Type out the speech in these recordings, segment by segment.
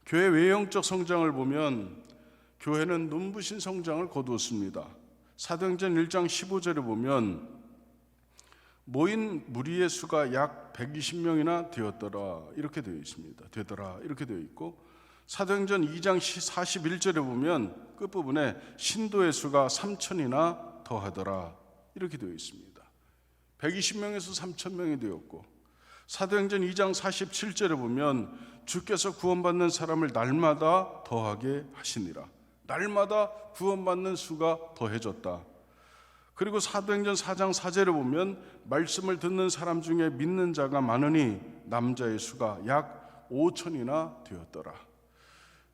교회 외형적 성장을 보면 교회는 눈부신 성장을 거두었습니다. 사도행전 1장 15절에 보면 모인 무리의 수가 약 120명이나 되었더라 이렇게 되어 있습니다. 되더라 이렇게 되어 있고, 사도행전 2장 41절에 보면 끝부분에 신도의 수가 3,000이나 더하더라 이렇게 되어 있습니다. 120명에서 3,000명이 되었고, 사도행전 2장 47절에 보면 주께서 구원받는 사람을 날마다 더하게 하시니라. 날마다 구원받는 수가 더해졌다. 그리고 사도행전 4장 4절에 보면 말씀을 듣는 사람 중에 믿는 자가 많으니 남자의 수가 약 5,000이나 되었더라.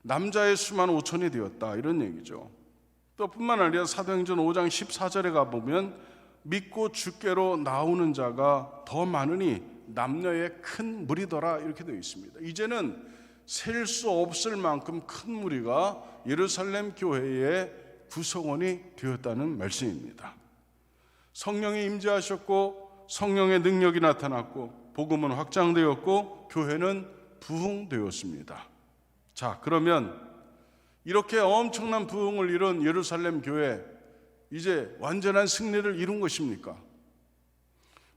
남자의 수만 5,000이 되었다 이런 얘기죠. 또 뿐만 아니라 사도행전 5장 14절에 가보면 믿고 주께로 나오는 자가 더 많으니 남녀의 큰 무리더라 이렇게 되어 있습니다. 이제는 셀 수 없을 만큼 큰 무리가 예루살렘 교회의 구성원이 되었다는 말씀입니다. 성령이 임재하셨고 성령의 능력이 나타났고 복음은 확장되었고 교회는 부흥되었습니다. 자, 그러면 이렇게 엄청난 부흥을 이룬 예루살렘 교회, 이제 완전한 승리를 이룬 것입니까?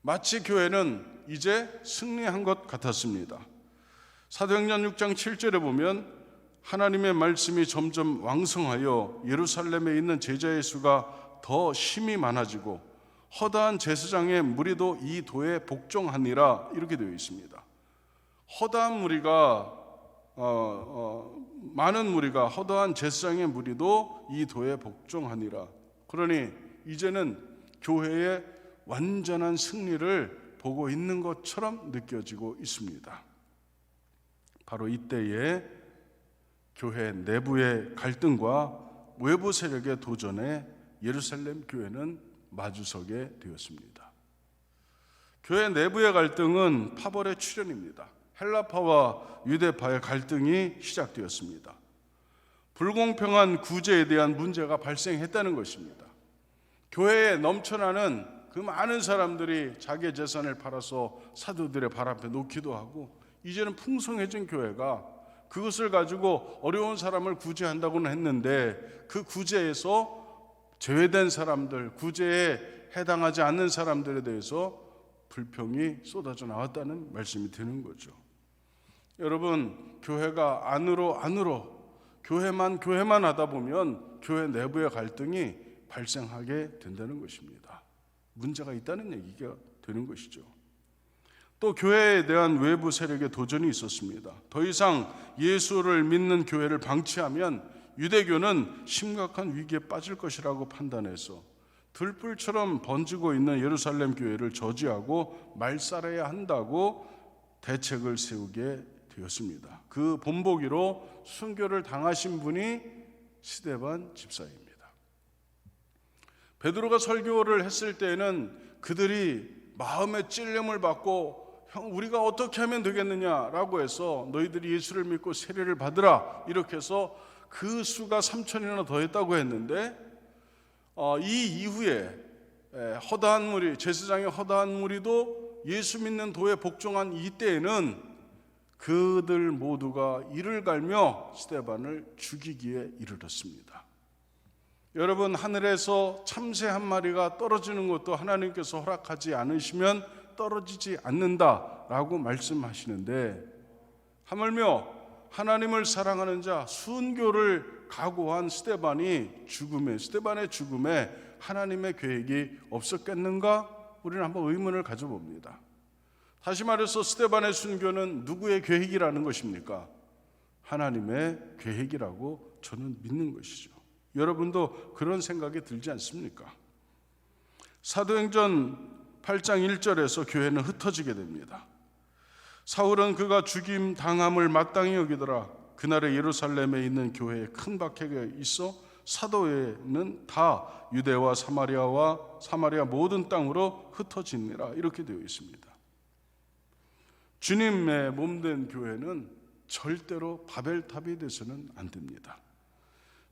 마치 교회는 이제 승리한 것 같았습니다. 사도행전 6장 7절에 보면 하나님의 말씀이 점점 왕성하여 예루살렘에 있는 제자의 수가 더 심히 많아지고 허다한 제사장의 무리도 이 도에 복종하니라 이렇게 되어 있습니다. 허다한 무리가 많은 무리가 허다한 제사장의 무리도 이 도에 복종하니라. 그러니 이제는 교회의 완전한 승리를 보고 있는 것처럼 느껴지고 있습니다. 바로 이때에 교회 내부의 갈등과 외부 세력의 도전에 예루살렘 교회는 마주서게 되었습니다. 교회 내부의 갈등은 파벌의 출현입니다. 헬라파와 유대파의 갈등이 시작되었습니다. 불공평한 구제에 대한 문제가 발생했다는 것입니다. 교회에 넘쳐나는 그 많은 사람들이 자기의 재산을 팔아서 사도들의 발 앞에 놓기도 하고, 이제는 풍성해진 교회가 그것을 가지고 어려운 사람을 구제한다고는 했는데 그 구제에서 제외된 사람들, 구제에 해당하지 않는 사람들에 대해서 불평이 쏟아져 나왔다는 말씀이 드는 거죠. 여러분, 교회가 안으로 교회만 하다 보면 교회 내부의 갈등이 발생하게 된다는 것입니다. 문제가 있다는 얘기가 되는 것이죠. 또 교회에 대한 외부 세력의 도전이 있었습니다. 더 이상 예수를 믿는 교회를 방치하면 유대교는 심각한 위기에 빠질 것이라고 판단해서 들불처럼 번지고 있는 예루살렘 교회를 저지하고 말살해야 한다고 대책을 세우게 되었습니다. 그 본보기로 순교를 당하신 분이 스데반 집사입니다. 베드로가 설교를 했을 때에는 그들이 마음의 찔림을 받고 우리가 어떻게 하면 되겠느냐라고 해서 너희들이 예수를 믿고 세례를 받으라 이렇게 해서 그 수가 3,000이나 더했다고 했는데, 이 이후에 허다한 무리, 제사장의 허다한 무리도 예수 믿는 도에 복종한 이때에는 그들 모두가 이를 갈며 스데반을 죽이기에 이르렀습니다. 여러분, 하늘에서 참새 한 마리가 떨어지는 것도 하나님께서 허락하지 않으시면 떨어지지 않는다라고 말씀하시는데, 하물며 하나님을 사랑하는 자, 순교를 각오한 스데반의 죽음에 하나님의 계획이 없었겠는가? 우리는 한번 의문을 가져봅니다. 다시 말해서 스데반의 순교는 누구의 계획이라는 것입니까? 하나님의 계획이라고 저는 믿는 것이죠. 여러분도 그런 생각이 들지 않습니까? 사도행전 8장 1절에서 교회는 흩어지게 됩니다. 사울은 그가 죽임 당함을 마땅히 여기더라. 그날에 예루살렘에 있는 교회에 큰 박해가 있어 사도회는 다 유대와 사마리아 모든 땅으로 흩어지니라 이렇게 되어 있습니다. 주님의 몸된 교회는 절대로 바벨탑이 돼서는 안 됩니다.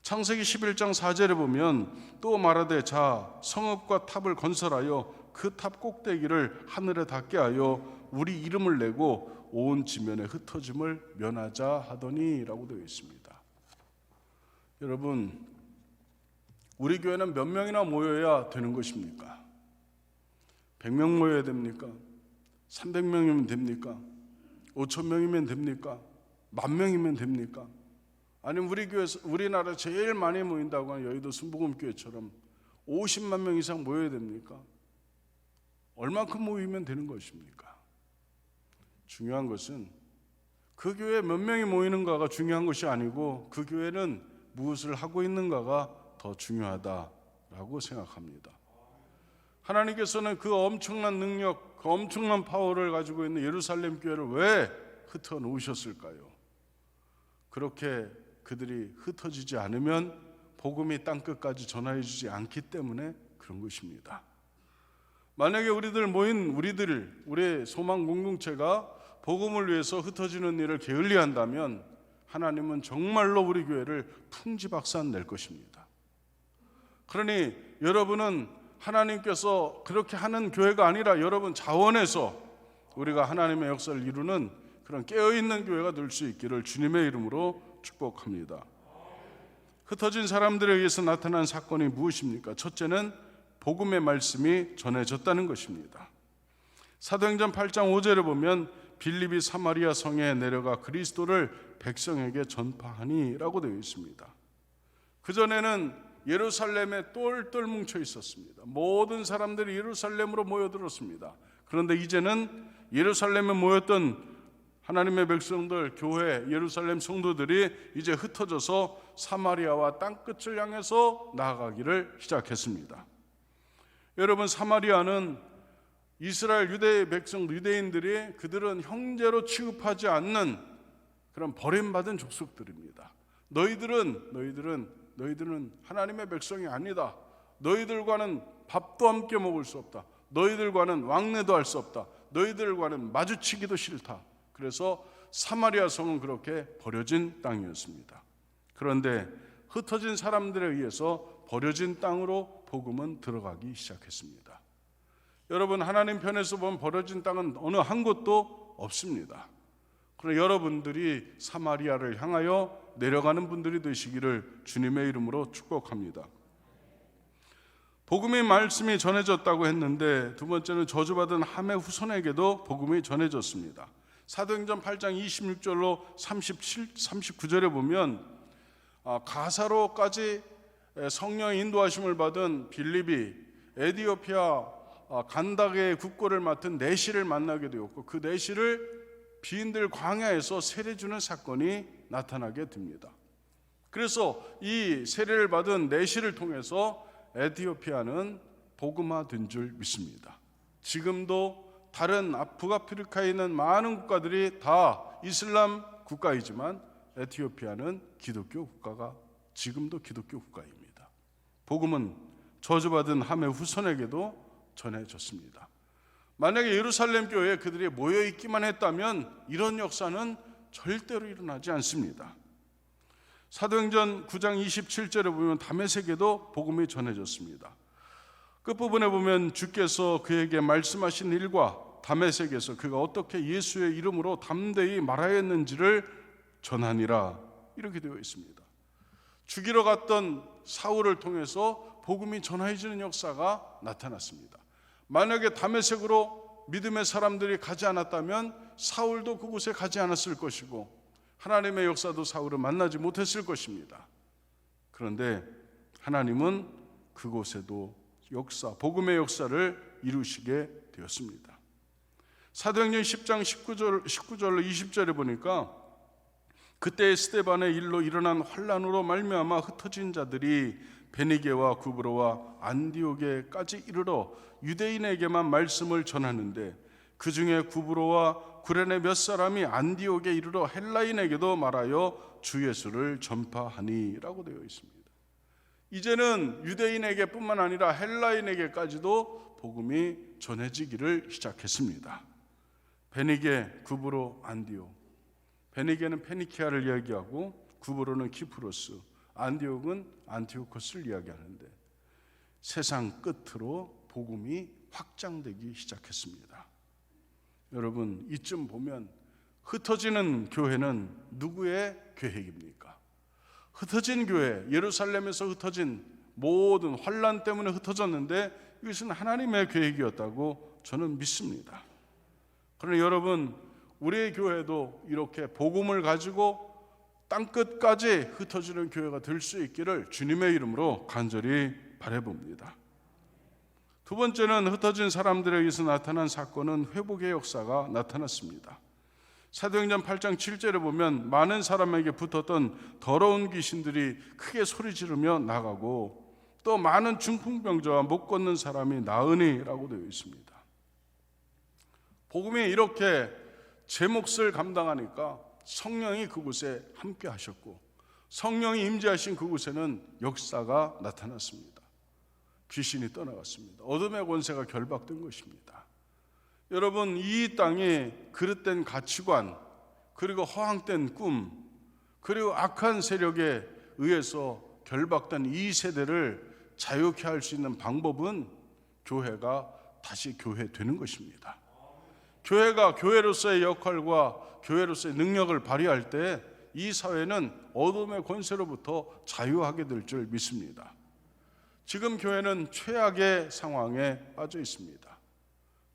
창세기 11장 4절에 보면 또 말하되 자 성읍과 탑을 건설하여 그 탑 꼭대기를 하늘에 닿게 하여 우리 이름을 내고 온 지면에 흩어짐을 면하자 하더니라고 되어 있습니다. 여러분, 우리 교회는 몇 명이나 모여야 되는 것입니까? 100명 모여야 됩니까? 300명이면 됩니까? 5,000명이면 됩니까? 10,000명이면 됩니까? 아니면 우리 교회에서 우리나라 제일 많이 모인다고 하는 여의도 순복음교회처럼 50만 명 이상 모여야 됩니까? 얼마큼 모이면 되는 것입니까? 중요한 것은 그 교회에 몇 명이 모이는가가 중요한 것이 아니고 그 교회는 무엇을 하고 있는가가 더 중요하다라고 생각합니다. 하나님께서는 그 엄청난 능력, 그 엄청난 파워를 가지고 있는 예루살렘 교회를 왜 흩어 놓으셨을까요? 그렇게 그들이 흩어지지 않으면 복음이 땅끝까지 전하여 주지 않기 때문에 그런 것입니다. 만약에 우리의 소망 공동체가 복음을 위해서 흩어지는 일을 게을리한다면 하나님은 정말로 우리 교회를 풍지박산 낼 것입니다. 그러니 여러분은 하나님께서 그렇게 하는 교회가 아니라 여러분 자원해서 우리가 하나님의 역사를 이루는 그런 깨어있는 교회가 될 수 있기를 주님의 이름으로 축복합니다. 흩어진 사람들에 의해서 나타난 사건이 무엇입니까? 첫째는 복음의 말씀이 전해졌다는 것입니다. 사도행전 8장 5절에 보면 빌립이 사마리아 성에 내려가 그리스도를 백성에게 전파하니라고 되어 있습니다. 그전에는 예루살렘에 똘똘 뭉쳐 있었습니다. 모든 사람들이 예루살렘으로 모여들었습니다. 그런데 이제는 예루살렘에 모였던 하나님의 백성들, 교회, 예루살렘 성도들이 이제 흩어져서 사마리아와 땅끝을 향해서 나아가기를 시작했습니다. 여러분, 사마리아는 이스라엘 유대 백성, 유대인들이 그들은 형제로 취급하지 않는 그런 버림받은 족속들입니다. 너희들은 하나님의 백성이 아니다. 너희들과는 밥도 함께 먹을 수 없다. 너희들과는 왕래도 할 수 없다. 너희들과는 마주치기도 싫다. 그래서 사마리아 성은 그렇게 버려진 땅이었습니다. 그런데 흩어진 사람들에 의해서 버려진 땅으로 복음은 들어가기 시작했습니다. 여러분, 하나님 편에서 보면 버려진 땅은 어느 한 곳도 없습니다. 그러나 여러분들이 사마리아를 향하여 내려가는 분들이 되시기를 주님의 이름으로 축복합니다. 복음의 말씀이 전해졌다고 했는데 두 번째는 저주받은 함의 후손에게도 복음이 전해졌습니다. 사도행전 8장 26절로 39절에 보면 가사로까지 성령의 인도하심을 받은 빌립이 에디오피아 간다게의 국고를 맡은 내시를 만나게 되었고 그 내시를 비인들 광야에서 세례 주는 사건이 나타나게 됩니다. 그래서 이 세례를 받은 내시를 통해서 에티오피아는 복음화된 줄 믿습니다. 지금도 다른 북아프리카에 있는 많은 국가들이 다 이슬람 국가이지만 에티오피아는 기독교 국가가 지금도 기독교 국가입니다. 복음은 저주받은 함의 후손에게도 전해졌습니다. 만약에 예루살렘 교회에 그들이 모여있기만 했다면 이런 역사는 절대로 일어나지 않습니다. 사도행전 9장 27절에 보면 다메섹에도 복음이 전해졌습니다. 끝부분에 보면 주께서 그에게 말씀하신 일과 다메섹에서 그가 어떻게 예수의 이름으로 담대히 말하였는지를 전하니라 이렇게 되어 있습니다. 죽이러 갔던 사울을 통해서 복음이 전해지는 역사가 나타났습니다. 만약에 다메섹으로 믿음의 사람들이 가지 않았다면 사울도 그곳에 가지 않았을 것이고 하나님의 역사도 사울을 만나지 못했을 것입니다. 그런데 하나님은 그곳에도 복음의 역사를 이루시게 되었습니다. 사도행전 10장 19절로 20절에 보니까 그때 스데반의 일로 일어난 환란으로 말미암아 흩어진 자들이 베니게와 구브로와 안디옥에까지 이르러 유대인에게만 말씀을 전하는데 그 중에 구브로와 구레네 몇 사람이 안디옥에 이르러 헬라인에게도 말하여 주 예수를 전파하니라고 되어 있습니다. 이제는 유대인에게 뿐만 아니라 헬라인에게까지도 복음이 전해지기를 시작했습니다. 베니게, 구브로, 안디옥. 베니게는 페니키아를 이야기하고 구브로는 키프로스, 안디옥은 안티오코스를 이야기하는데 세상 끝으로 복음이 확장되기 시작했습니다. 여러분, 이쯤 보면 흩어지는 교회는 누구의 계획입니까? 흩어진 교회, 예루살렘에서 흩어진 모든 환난 때문에 흩어졌는데 이것은 하나님의 계획이었다고 저는 믿습니다. 그러나 여러분, 우리의 교회도 이렇게 복음을 가지고 땅끝까지 흩어지는 교회가 될 수 있기를 주님의 이름으로 간절히 바라봅니다. 두 번째는 흩어진 사람들에 의해서 나타난 사건은 회복의 역사가 나타났습니다. 사도행전 8장 7절에 보면 많은 사람에게 붙었던 더러운 귀신들이 크게 소리 지르며 나가고 또 많은 중풍병자와 못 걷는 사람이 나으니라고 되어 있습니다. 복음이 이렇게 제 몫을 감당하니까 성령이 그곳에 함께 하셨고 성령이 임재하신 그곳에는 역사가 나타났습니다. 귀신이 떠나갔습니다. 어둠의 권세가 결박된 것입니다. 여러분, 이 땅에 그릇된 가치관, 그리고 허황된 꿈, 그리고 악한 세력에 의해서 결박된 이 세대를 자유케 할 수 있는 방법은 교회가 다시 교회 되는 것입니다. 교회가 교회로서의 역할과 교회로서의 능력을 발휘할 때 이 사회는 어둠의 권세로부터 자유하게 될 줄 믿습니다. 지금 교회는 최악의 상황에 빠져 있습니다.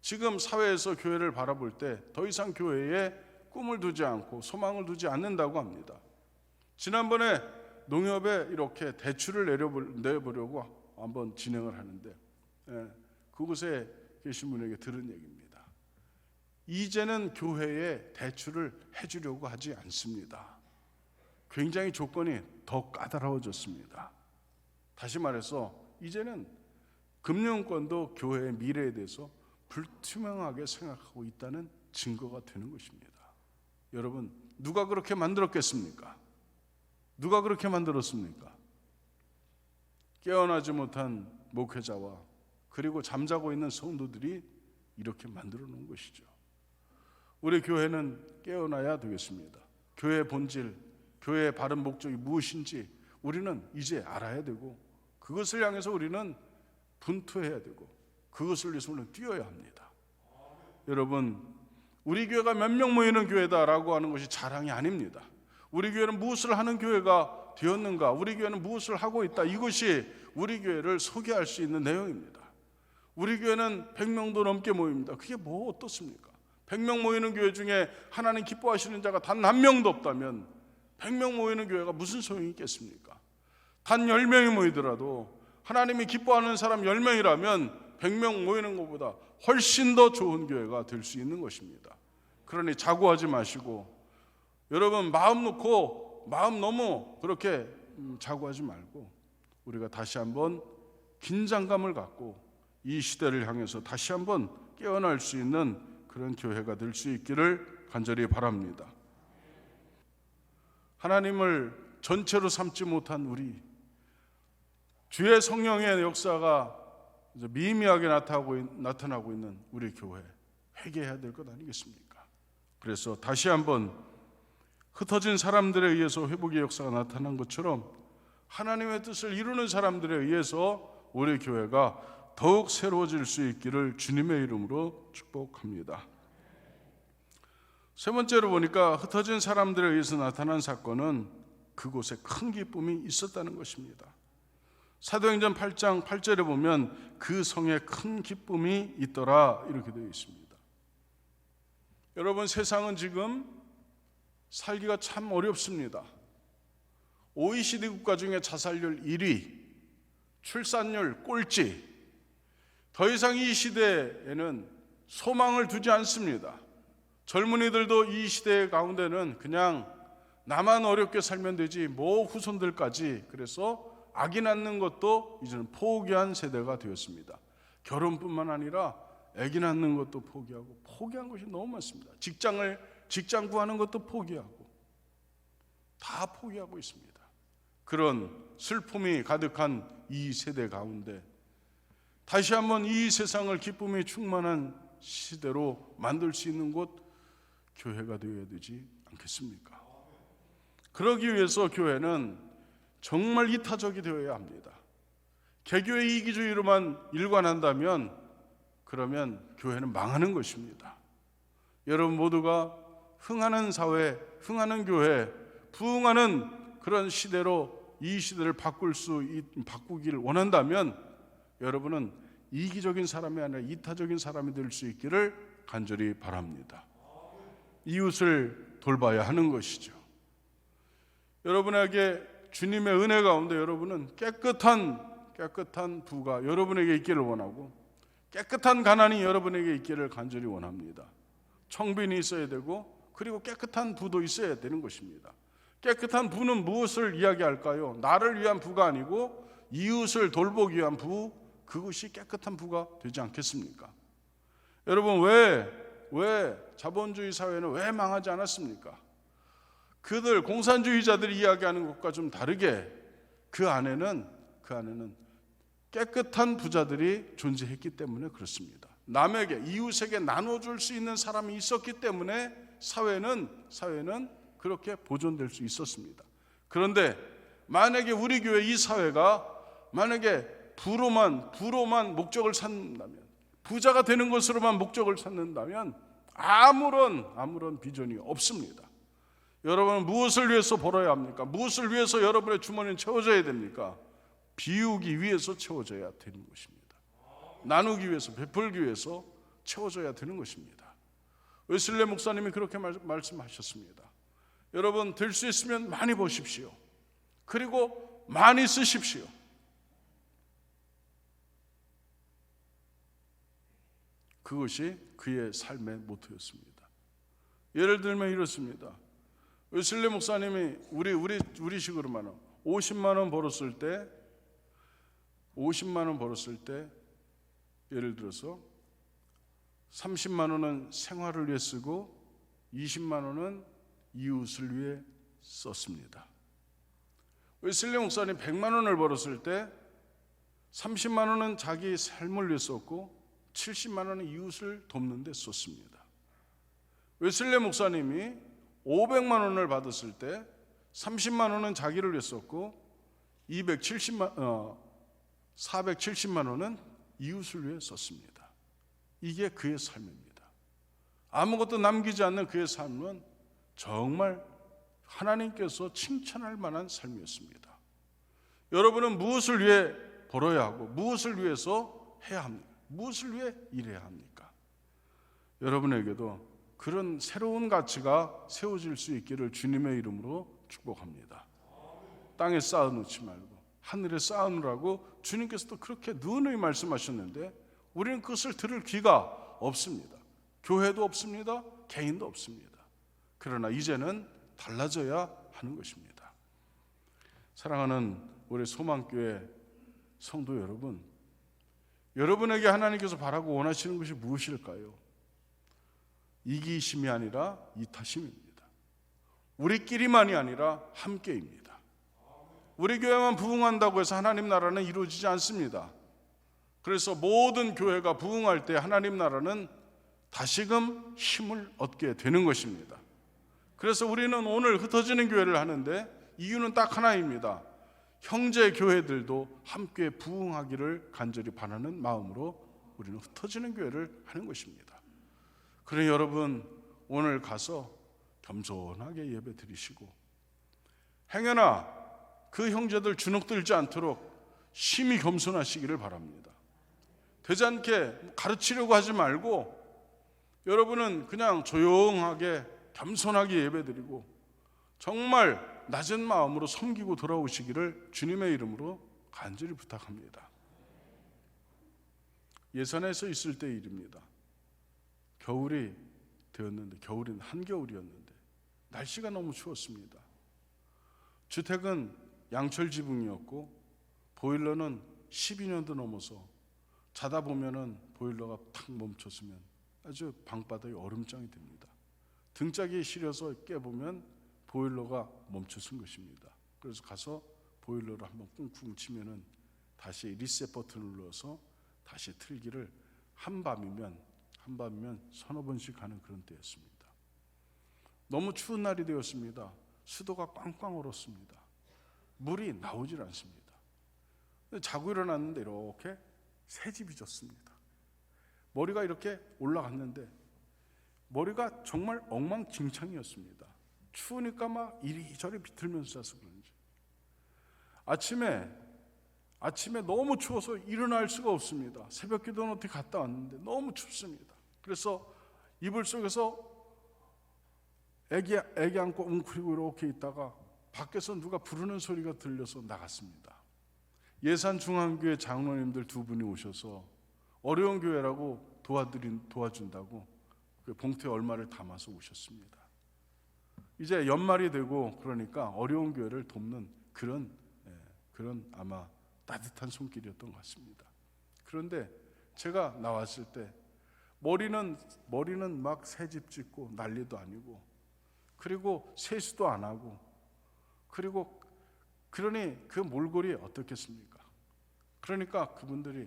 지금 사회에서 교회를 바라볼 때 더 이상 교회에 꿈을 두지 않고 소망을 두지 않는다고 합니다. 지난번에 농협에 이렇게 대출을 내보려고 한번 진행을 하는데 그곳에 계신 분에게 들은 얘기입니다. 이제는 교회에 대출을 해주려고 하지 않습니다. 굉장히 조건이 더 까다로워졌습니다. 다시 말해서 이제는 금융권도 교회의 미래에 대해서 불투명하게 생각하고 있다는 증거가 되는 것입니다. 여러분, 누가 그렇게 만들었겠습니까? 누가 그렇게 만들었습니까? 깨어나지 못한 목회자와 그리고 잠자고 있는 성도들이 이렇게 만들어 놓은 것이죠. 우리 교회는 깨어나야 되겠습니다. 교회의 본질, 교회의 바른 목적이 무엇인지 우리는 이제 알아야 되고 그것을 향해서 우리는 분투해야 되고 그것을 위해서 우리는 뛰어야 합니다. 여러분, 우리 교회가 몇 명 모이는 교회다라고 하는 것이 자랑이 아닙니다. 우리 교회는 무엇을 하는 교회가 되었는가, 우리 교회는 무엇을 하고 있다, 이것이 우리 교회를 소개할 수 있는 내용입니다. 우리 교회는 100명도 넘게 모입니다. 그게 뭐 어떻습니까? 100명 모이는 교회 중에 하나님 기뻐하시는 자가 단 한 명도 없다면 100명 모이는 교회가 무슨 소용이 있겠습니까? 단 10명이 모이더라도 하나님이 기뻐하는 사람 10명이라면 100명 모이는 것보다 훨씬 더 좋은 교회가 될 수 있는 것입니다. 그러니 자고하지 마시고, 여러분, 마음 너무 그렇게 자고하지 말고 우리가 다시 한번 긴장감을 갖고 이 시대를 향해서 다시 한번 깨어날 수 있는 그런 교회가 될 수 있기를 간절히 바랍니다. 하나님을 전체로 삼지 못한 우리, 주의 성령의 역사가 미미하게 나타나고 있는 우리 교회, 회개해야 될 것 아니겠습니까? 그래서 다시 한번 흩어진 사람들에 의해서 회복의 역사가 나타난 것처럼 하나님의 뜻을 이루는 사람들에 의해서 우리 교회가 더욱 새로워질 수 있기를 주님의 이름으로 축복합니다. 세 번째로 보니까 흩어진 사람들에 의해서 나타난 사건은 그곳에 큰 기쁨이 있었다는 것입니다. 사도행전 8장 8절에 보면 그 성에 큰 기쁨이 있더라 이렇게 되어 있습니다. 여러분, 세상은 지금 살기가 참 어렵습니다. OECD 국가 중에 자살률 1위, 출산율 꼴찌. 더 이상 이 시대에는 소망을 두지 않습니다. 젊은이들도 이 시대 가운데는 그냥 나만 어렵게 살면 되지 뭐 후손들까지, 그래서 아기 낳는 것도 이제는 포기한 세대가 되었습니다. 결혼뿐만 아니라 아기 낳는 것도 포기한 것이 너무 많습니다. 직장 구하는 것도 포기하고 다 포기하고 있습니다. 그런 슬픔이 가득한 이 세대 가운데 다시 한번 이 세상을 기쁨이 충만한 시대로 만들 수 있는 곳, 교회가 되어야 되지 않겠습니까? 그러기 위해서 교회는 정말 이타적이 되어야 합니다. 개교의 이기주의로만 일관한다면 그러면 교회는 망하는 것입니다. 여러분 모두가 흥하는 사회, 흥하는 교회, 부흥하는 그런 시대로 이 시대를 바꾸기를 원한다면 여러분은 이기적인 사람이 아니라 이타적인 사람이 될 수 있기를 간절히 바랍니다. 이웃을 돌봐야 하는 것이죠. 여러분에게 주님의 은혜 가운데 여러분은 깨끗한 부가 여러분에게 있기를 원하고 깨끗한 가난이 여러분에게 있기를 간절히 원합니다. 청빈이 있어야 되고 그리고 깨끗한 부도 있어야 되는 것입니다. 깨끗한 부는 무엇을 이야기할까요? 나를 위한 부가 아니고 이웃을 돌보기 위한 부, 그것이 깨끗한 부가 되지 않겠습니까? 여러분 왜 자본주의 사회는 왜 망하지 않았습니까? 그들 공산주의자들이 이야기하는 것과 좀 다르게 그 안에는 깨끗한 부자들이 존재했기 때문에 그렇습니다. 남에게 이웃에게 나눠줄 수 있는 사람이 있었기 때문에 사회는 그렇게 보존될 수 있었습니다. 그런데 만약에 우리 교회 이 사회가 만약에 부로만 목적을 찾는다면, 부자가 되는 것으로만 목적을 찾는다면 아무런 비전이 없습니다. 여러분은 무엇을 위해서 벌어야 합니까? 무엇을 위해서 여러분의 주머니는 채워져야 됩니까? 비우기 위해서 채워져야 되는 것입니다. 나누기 위해서, 베풀기 위해서 채워져야 되는 것입니다. 웨슬리 목사님이 그렇게 말씀하셨습니다. 여러분, 될 수 있으면 많이 보십시오. 그리고 많이 쓰십시오. 그것이 그의 삶의 모토였습니다. 예를 들면 이렇습니다. 웨슬리 목사님이 우리식으로 말하면 50만 원 벌었을 때 예를 들어서 30만 원은 생활을 위해 쓰고 20만 원은 이웃을 위해 썼습니다. 웨슬리 목사님 100만 원을 벌었을 때 30만 원은 자기 삶을 위해 썼고 70만 원은 이웃을 돕는 데 썼습니다. 웨슬리 목사님이 500만 원을 받았을 때 30만 원은 자기를 위해 썼고 470만 원은 이웃을 위해 썼습니다. 이게 그의 삶입니다. 아무것도 남기지 않는 그의 삶은 정말 하나님께서 칭찬할 만한 삶이었습니다. 여러분은 무엇을 위해 벌어야 하고 무엇을 위해서 해야 합니까? 무엇을 위해 일해야 합니까? 여러분에게도 그런 새로운 가치가 세워질 수 있기를 주님의 이름으로 축복합니다. 땅에 쌓아놓지 말고 하늘에 쌓아놓으라고 주님께서도 그렇게 누누이 말씀하셨는데 우리는 그것을 들을 귀가 없습니다. 교회도 없습니다. 개인도 없습니다. 그러나 이제는 달라져야 하는 것입니다. 사랑하는 우리 소망교회 성도 여러분, 여러분에게 하나님께서 바라고 원하시는 것이 무엇일까요? 이기심이 아니라 이타심입니다. 우리끼리만이 아니라 함께입니다. 우리 교회만 부흥한다고 해서 하나님 나라는 이루어지지 않습니다. 그래서 모든 교회가 부흥할 때 하나님 나라는 다시금 힘을 얻게 되는 것입니다. 그래서 우리는 오늘 흩어지는 교회를 하는데 이유는 딱 하나입니다. 형제 교회들도 함께 부흥하기를 간절히 바라는 마음으로 우리는 흩어지는 교회를 하는 것입니다. 그러니 여러분 오늘 가서 겸손하게 예배 드리시고 행여나 그 형제들 주눅들지 않도록 심히 겸손하시기를 바랍니다. 되지 않게 가르치려고 하지 말고 여러분은 그냥 조용하게 겸손하게 예배드리고 정말 낮은 마음으로 섬기고 돌아오시기를 주님의 이름으로 간절히 부탁합니다. 예산에서 있을 때의 일입니다. 겨울이 되었는데 겨울은 한겨울이었는데 날씨가 너무 추웠습니다. 주택은 양철 지붕이었고 보일러는 12년도 넘어서 자다 보면은 보일러가 탁 멈췄으면 아주 방바닥이 얼음장이 됩니다. 등짝이 시려서 깨보면 보일러가 멈춰선 것입니다. 그래서 가서 보일러를 한번 쿵쿵 치면은 다시 리셋 버튼을 눌러서 다시 틀기를 한밤이면 서너 번씩 하는 그런 때였습니다. 너무 추운 날이 되었습니다. 수도가 꽝꽝 얼었습니다. 물이 나오질 않습니다. 자고 일어났는데 이렇게 새집이 졌습니다. 머리가 이렇게 올라갔는데 머리가 정말 엉망진창이었습니다. 추우니까 막 이리저리 비틀면서 자서 그런지 아침에 너무 추워서 일어날 수가 없습니다. 새벽 기도는 어떻게 갔다 왔는데 너무 춥습니다. 그래서 이불 속에서 애기 안고 웅크리고 이렇게 있다가 밖에서 누가 부르는 소리가 들려서 나갔습니다. 예산중앙교회 장로님들 2분이 오셔서 어려운 교회라고 도와준다고 그 봉투에 얼마를 담아서 오셨습니다. 이제 연말이 되고 그러니까 어려운 교회를 돕는 그런 아마 따뜻한 손길이었던 것 같습니다. 그런데 제가 나왔을 때 머리는 막 새집 짓고 난리도 아니고, 그리고 세수도 안 하고, 그러니 그 몰골이 어떻겠습니까? 그러니까 그분들이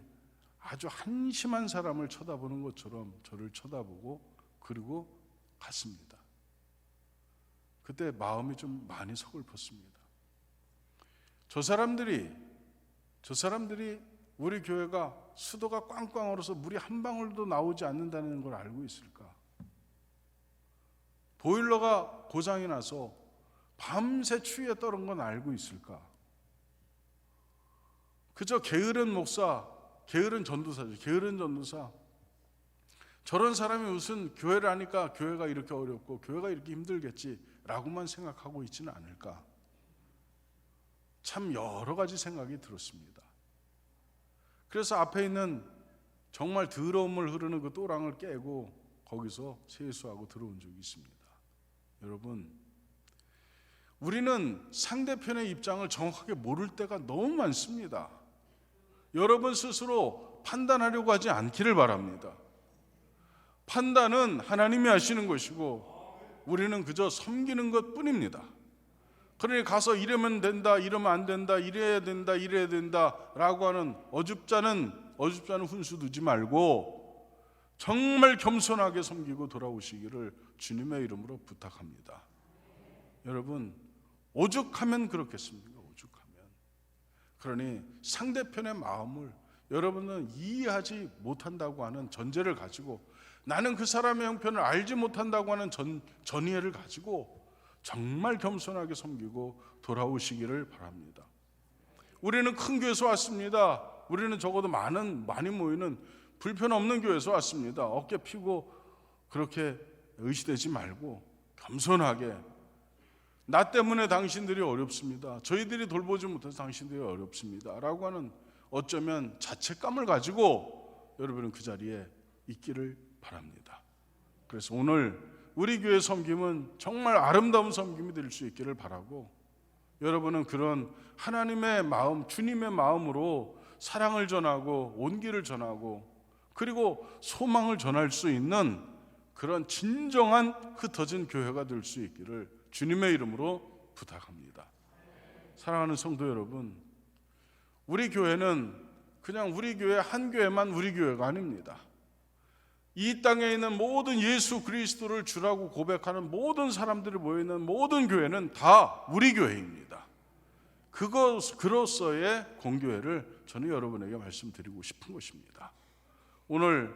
아주 한심한 사람을 쳐다보는 것처럼 저를 쳐다보고 그리고 갔습니다. 그때 마음이 좀 많이 서글펐습니다. 저 사람들이 우리 교회가 수도가 꽝꽝 얼어서 물이 한 방울도 나오지 않는다는 걸 알고 있을까? 보일러가 고장이 나서 밤새 추위에 떨은 건 알고 있을까? 그저 게으른 전도사 저런 사람이 무슨 교회를 하니까 교회가 이렇게 어렵고 교회가 이렇게 힘들겠지라고만 생각하고 있지는 않을까? 참 여러 가지 생각이 들었습니다. 그래서 앞에 있는 정말 더러운 물 흐르는 그 또랑을 깨고 거기서 세수하고 들어온 적이 있습니다. 여러분, 우리는 상대편의 입장을 정확하게 모를 때가 너무 많습니다. 여러분 스스로 판단하려고 하지 않기를 바랍니다. 판단은 하나님이 하시는 것이고 우리는 그저 섬기는 것뿐입니다. 그러니 가서 이러면 된다, 이러면 안 된다, 이래야 된다 라고 하는 어줍잖은 훈수 두지 말고 정말 겸손하게 섬기고 돌아오시기를 주님의 이름으로 부탁합니다. 여러분, 오죽하면 그렇겠습니까? 오죽하면. 그러니 상대편의 마음을 여러분은 이해하지 못한다고 하는 전제를 가지고, 나는 그 사람의 형편을 알지 못한다고 하는 전이해를 가지고 정말 겸손하게 섬기고 돌아오시기를 바랍니다. 우리는 큰 교회에서 왔습니다. 우리는 적어도 많이 모이는 불편 없는 교회에서 왔습니다. 어깨 피고 그렇게 의시되지 말고 겸손하게, 나 때문에 당신들이 어렵습니다, 저희들이 돌보지 못해서 당신들이 어렵습니다 라고 하는 어쩌면 자책감을 가지고 여러분은 그 자리에 있기를 바랍니다. 그래서 오늘 우리 교회 섬김은 정말 아름다운 섬김이 될 수 있기를 바라고, 여러분은 그런 하나님의 마음, 주님의 마음으로 사랑을 전하고 온기를 전하고 그리고 소망을 전할 수 있는 그런 진정한 흩어진 교회가 될 수 있기를 주님의 이름으로 부탁합니다. 사랑하는 성도 여러분, 우리 교회는 그냥 우리 교회 한 교회만 우리 교회가 아닙니다. 이 땅에 있는 모든 예수 그리스도를 주라고 고백하는 모든 사람들이 모여있는 모든 교회는 다 우리 교회입니다. 그로서의 공교회를 저는 여러분에게 말씀드리고 싶은 것입니다. 오늘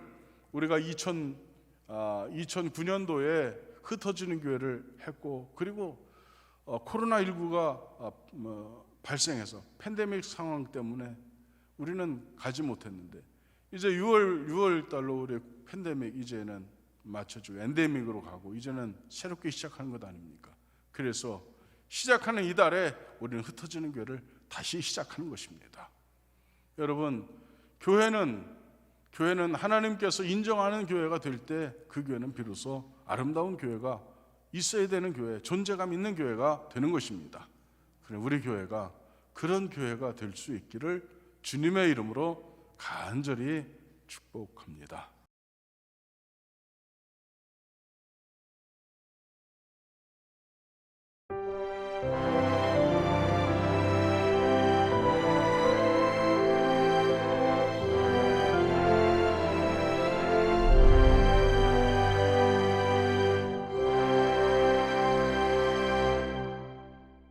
우리가 2009년도에 흩어지는 교회를 했고, 그리고 코로나19가 발생해서 팬데믹 상황 때문에 우리는 가지 못했는데, 이제 6월 달로 우리 팬데믹 이제는 맞춰주고 엔데믹으로 가고 이제는 새롭게 시작하는 것 아닙니까? 그래서 시작하는 이달에 우리는 흩어지는 교회를 다시 시작하는 것입니다. 여러분, 교회는 하나님께서 인정하는 교회가 될 때 그 교회는 비로소 아름다운 교회가 있어야 되는 교회, 존재감 있는 교회가 되는 것입니다. 그래, 우리 교회가 그런 교회가 될 수 있기를 주님의 이름으로 간절히 축복합니다.